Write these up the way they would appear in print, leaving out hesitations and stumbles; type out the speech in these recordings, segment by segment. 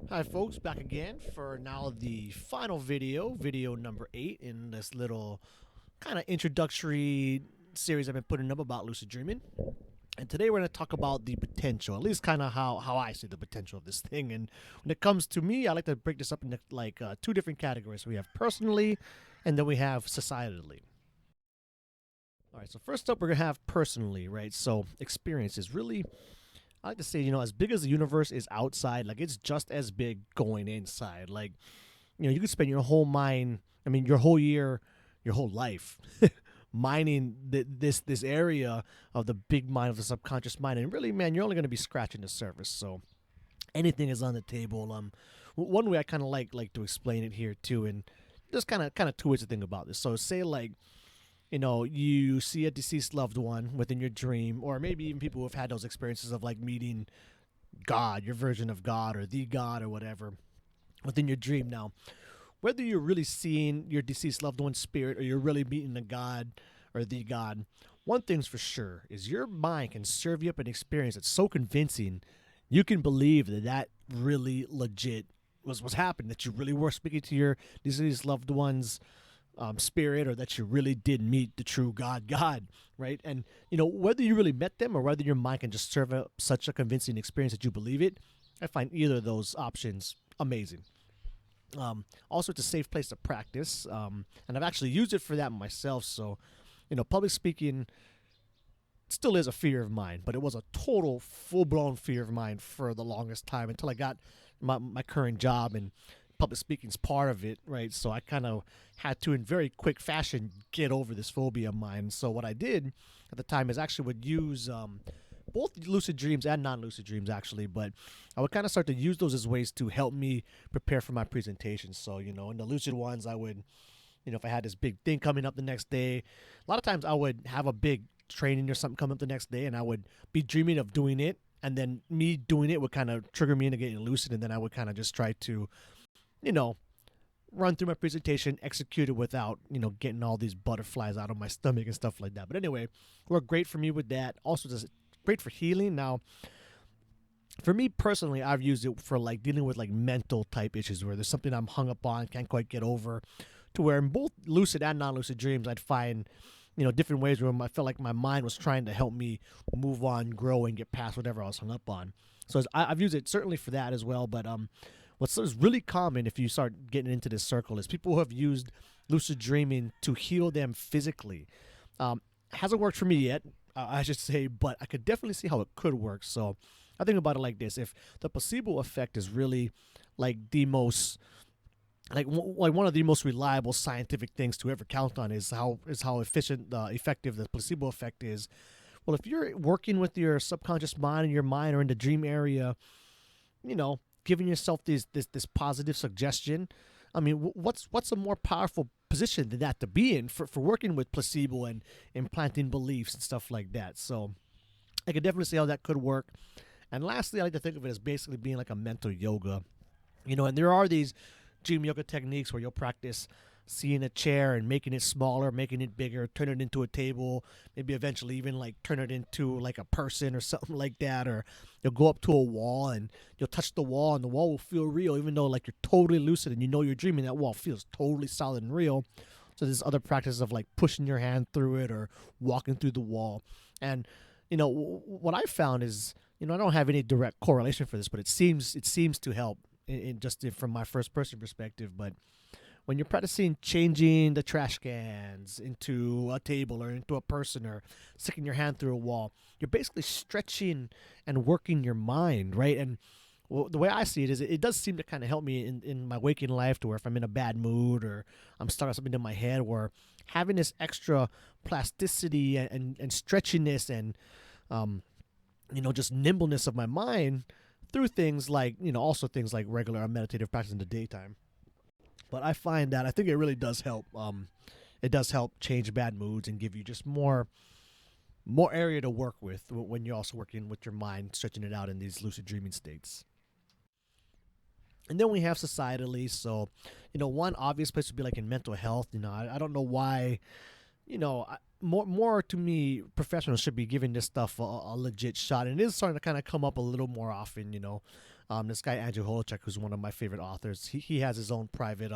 Hi folks, back again for now the final video number 8 in this little kind of introductory series I've been putting up about lucid dreaming. And today we're going to talk about the potential, at least kind of how I see the potential of this thing. And when it comes to me, I like to break this up into two different categories. We have personally, and then we have societally. All right, so first up, we're going to have personally, right? So experiences. Really, I like to say, as big as the universe is outside, like it's just as big going inside. Like, you could spend your whole mind, I mean, your whole year, your whole life mining this area of the big mind of the subconscious mind. And really, man, you're only going to be scratching the surface. So anything is on the table. One way I kind of like to explain it here too, and there's kind of two ways to think about this. So say like, you see a deceased loved one within your dream, or maybe even people who have had those experiences of like meeting God, your version of God, or the God, or whatever, within your dream. Now, whether you're really seeing your deceased loved one's spirit or you're really meeting a God or the God, one thing's for sure is your mind can serve you up an experience that's so convincing you can believe that really legit was happening, that you really were speaking to your deceased loved one's spirit, or that you really did meet the true God, right? And whether you really met them or whether your mind can just serve up such a convincing experience that you believe it, I find either of those options amazing. Also, it's a safe place to practice, and I've actually used it for that myself. So, public speaking still is a fear of mine, but it was a total, full blown fear of mine for the longest time until I got my current job, and public speaking is part of it, right? So I kind of had to, in very quick fashion, get over this phobia of mine. So what I did at the time is actually would use both lucid dreams and non-lucid dreams actually, but I would kind of start to use those as ways to help me prepare for my presentations. So in the lucid ones, I would, if I had this big thing coming up the next day, a lot of times I would have a big training or something come up the next day, and I would be dreaming of doing it, and then me doing it would kind of trigger me into getting lucid, and then I would kind of just try to, you know, run through my presentation, execute it without, getting all these butterflies out of my stomach and stuff like that. But anyway, worked great for me with that. Also, just great for healing. Now, for me personally, I've used it for like dealing with like mental type issues where there's something I'm hung up on, can't quite get over, to where in both lucid and non-lucid dreams, I'd find, different ways where I felt like my mind was trying to help me move on, grow, and get past whatever I was hung up on. So I've used it certainly for that as well. But what's really common if you start getting into this circle is people who have used lucid dreaming to heal them physically. Hasn't worked for me yet, I should say, but I could definitely see how it could work. So I think about it like this: if the placebo effect is really like the most like one of the most reliable scientific things to ever count on is how efficient effective the placebo effect is. Well, if you're working with your subconscious mind and your mind are in the dream area, giving yourself this positive suggestion. I mean, what's a more powerful position than that to be in for working with placebo and implanting beliefs and stuff like that. So I could definitely see how that could work. And lastly, I like to think of it as basically being like a mental yoga. And there are these dream yoga techniques where you'll practice seeing a chair and making it smaller, making it bigger, turn it into a table, maybe eventually even like turn it into like a person or something like that. Or you'll go up to a wall and you'll touch the wall and the wall will feel real, even though like you're totally lucid and you're dreaming, that wall feels totally solid and real. So there's other practices of like pushing your hand through it or walking through the wall. And what I found is, I don't have any direct correlation for this, but it seems to help in just from my first person perspective. But when you're practicing changing the trash cans into a table or into a person or sticking your hand through a wall, you're basically stretching and working your mind, right? And the way I see it is it does seem to kind of help me in my waking life, to where if I'm in a bad mood or I'm stuck on something in my head, where having this extra plasticity and stretchiness and just nimbleness of my mind through things like, also things like regular meditative practice in the daytime. But I find that I think it really does help. It does help change bad moods and give you just more area to work with when you're also working with your mind, stretching it out in these lucid dreaming states. And then we have societally. So, one obvious place would be like in mental health. I don't know why, more to me, professionals should be giving this stuff a legit shot, and it is starting to kind of come up a little more often. This guy Andrew Holochek, who's one of my favorite authors, he has his own private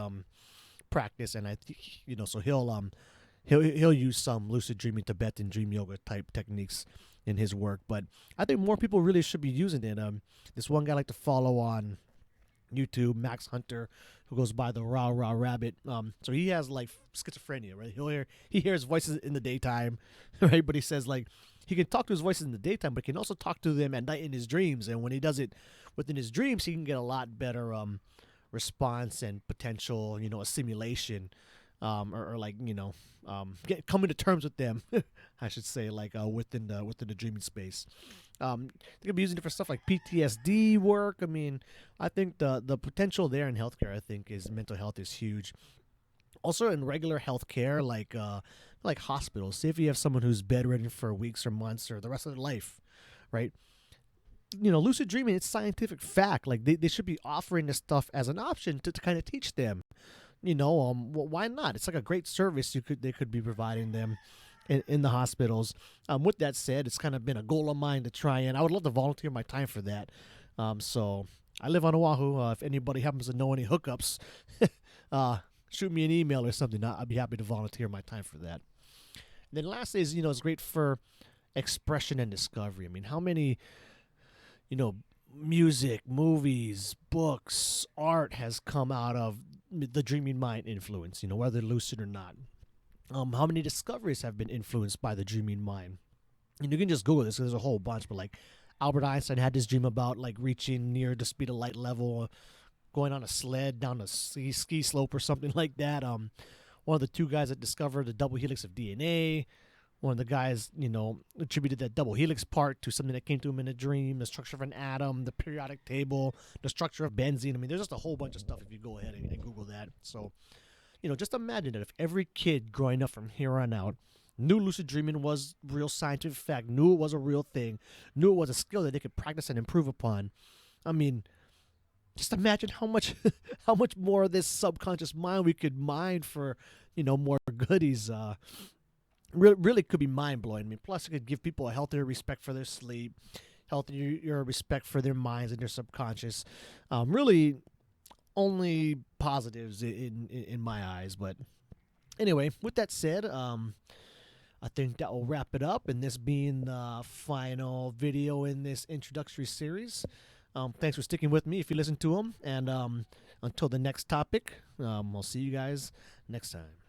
practice, and I think so he'll use some lucid dreaming, Tibetan dream yoga type techniques in his work. But I think more people really should be using it. This one guy I like to follow on YouTube, Max Hunter, who goes by the Raw Raw Rabbit. So he has like schizophrenia, right? He hears voices in the daytime, right? But he says like he can talk to his voices in the daytime, but he can also talk to them at night in his dreams. And when he does it within his dreams, he can get a lot better response and potential, assimilation, or like coming to terms with them, I should say, like within the dreaming space. They could be using it for stuff like PTSD work. I mean, I think the potential there in healthcare, I think, is mental health is huge. Also in regular healthcare, like hospitals. Say if you have someone who's bedridden for weeks or months or the rest of their life, right? Lucid dreaming, it's scientific fact. Like they should be offering this stuff as an option to kind of teach them. Why not? It's like a great service they could be providing them in the hospitals. With that said, it's kind of been a goal of mine to try, and I would love to volunteer my time for that. So I live on Oahu. If anybody happens to know any hookups, shoot me an email or something. I'd be happy to volunteer my time for that. And then last is, it's great for expression and discovery. I mean, how many, music, movies, books, art has come out of the dreaming mind influence, whether lucid or not. How many discoveries have been influenced by the dreaming mind? And you can just Google this. There's a whole bunch, but like Albert Einstein had this dream about like reaching near the speed of light level, going on a sled down a ski slope or something like that. One of the two guys that discovered the double helix of DNA. One of the guys, attributed that double helix part to something that came to him in a dream, the structure of an atom, the periodic table, the structure of benzene. I mean, there's just a whole bunch of stuff if you go ahead and Google that. So, just imagine that if every kid growing up from here on out knew lucid dreaming was real scientific fact, knew it was a real thing, knew it was a skill that they could practice and improve upon. I mean, just imagine how much how much more of this subconscious mind we could mine for, more goodies. Really could be mind-blowing. I mean, plus it could give people a healthier respect for their sleep, healthier respect for their minds and their subconscious. Really only positives in my eyes. But anyway, with that said, I think that will wrap it up, and this being the final video in this introductory series. Thanks for sticking with me if you listen to them, and until the next topic, I'll see you guys next time.